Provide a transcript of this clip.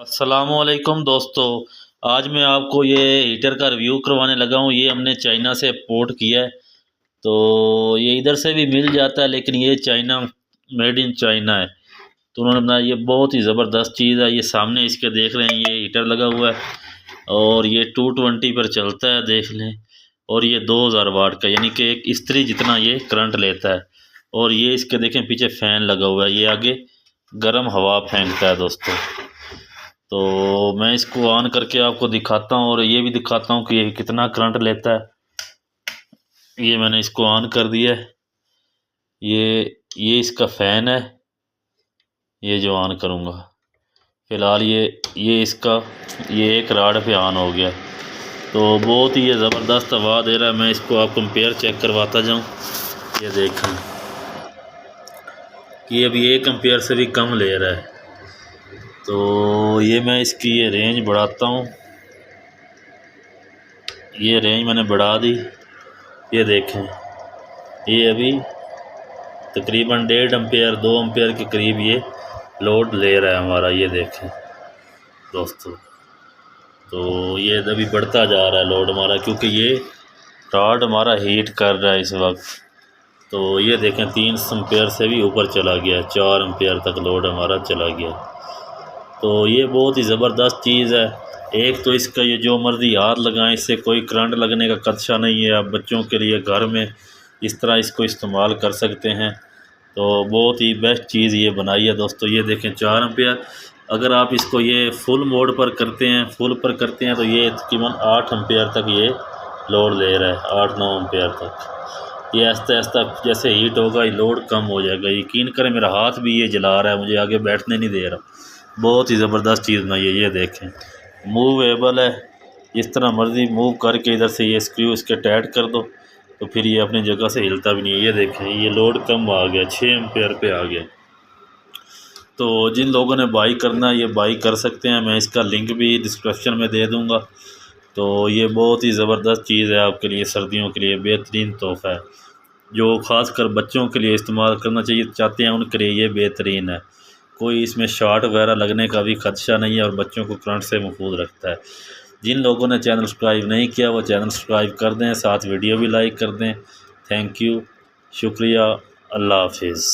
अस्सलामुअलैकुम दोस्तों। आज मैं आपको ये हीटर का रिव्यू करवाने लगा हूँ। ये हमने चाइना से इंपोर्ट किया है। तो ये इधर से भी मिल जाता है, लेकिन ये चाइना मेड इन चाइना है। तो उन्होंने बनाया, ये बहुत ही ज़बरदस्त चीज़ है। ये सामने इसके देख रहे हैं, ये हीटर लगा हुआ है और ये 220 पर चलता है, देख लें। और ये 2000 वाट का, यानी कि एक इस्त्री जितना ये करंट लेता है। और ये इसके देखें पीछे फ़ैन लगा हुआ है, ये आगे गर्म हवा फेंकता है दोस्तों। तो मैं इसको ऑन करके आपको दिखाता हूँ और ये भी दिखाता हूँ कि ये कितना करंट लेता है। ये मैंने इसको ऑन कर दिया है। ये इसका फ़ैन है, ये जो ऑन करूँगा फ़िलहाल ये इसका ये एक राड पे ऑन हो गया। तो बहुत ही ये ज़बरदस्त हवा दे रहा है। मैं इसको आप कंपेयर चेक करवाता जाऊँ। ये देखें कि अभी 1 एम्पेयर से भी कम ले रहा है। तो ये मैं इसकी ये रेंज बढ़ाता हूँ। ये रेंज मैंने बढ़ा दी। ये देखें, ये अभी तकरीबन 1.5 एम्पेयर 2 एम्पेयर के करीब ये लोड ले रहा है हमारा। ये देखें दोस्तों, तो ये अभी बढ़ता जा रहा है लोड हमारा, क्योंकि ये रॉड हमारा हीट कर रहा है इस वक्त। तो ये देखें 3 एम्पेयर से भी ऊपर चला गया, 4 एम्पेयर तक लोड हमारा चला गया। तो ये बहुत ही ज़बरदस्त चीज़ है। एक तो इसका ये जो मर्ज़ी हाथ लगाएं, इससे कोई करंट लगने का खदशा नहीं है। आप बच्चों के लिए घर में इस तरह इसको इस्तेमाल कर सकते हैं। तो बहुत ही बेस्ट चीज़ ये बनाई है दोस्तों। ये देखें 4 एम्पेयर। अगर आप इसको ये फुल मोड पर करते हैं, तो ये तकरीबन 8 एम्पेयर तक ये लोड ले रहा है, 8-9 एम्पेयर तक। ये आहिस्ता आहिस्ता जैसे हीट होगा ये लोड कम हो जाएगा। यकीन करें मेरा हाथ भी ये जला रहा है, मुझे आगे बैठने नहीं दे रहा। बहुत ही ज़बरदस्त चीज़ बनाई है। ये देखें मूवेबल है, जिस तरह मर्ज़ी मूव करके इधर से ये स्क्रू इसके टाइट कर दो तो फिर ये अपनी जगह से हिलता भी नहीं है। ये देखें ये लोड कम आ गया, 6 एम्पेयर पे आ गया। तो जिन लोगों ने बाई करना है ये बाई कर सकते हैं। मैं इसका लिंक भी डिस्क्रिप्शन में दे दूँगा। तो ये बहुत ही ज़बरदस्त चीज़ है आपके लिए, सर्दियों के लिए बेहतरीन तोहफ़ा है, जो ख़ासकर बच्चों के लिए इस्तेमाल करना चाहिए चाहते हैं उनके लिए ये बेहतरीन है। कोई इसमें शॉर्ट वगैरह लगने का भी खदशा नहीं है और बच्चों को करंट से महफूज रखता है। जिन लोगों ने चैनल सब्सक्राइब नहीं किया वो चैनल सब्सक्राइब कर दें, साथ वीडियो भी लाइक कर दें। थैंक यू, शुक्रिया, अल्लाह हाफिज़।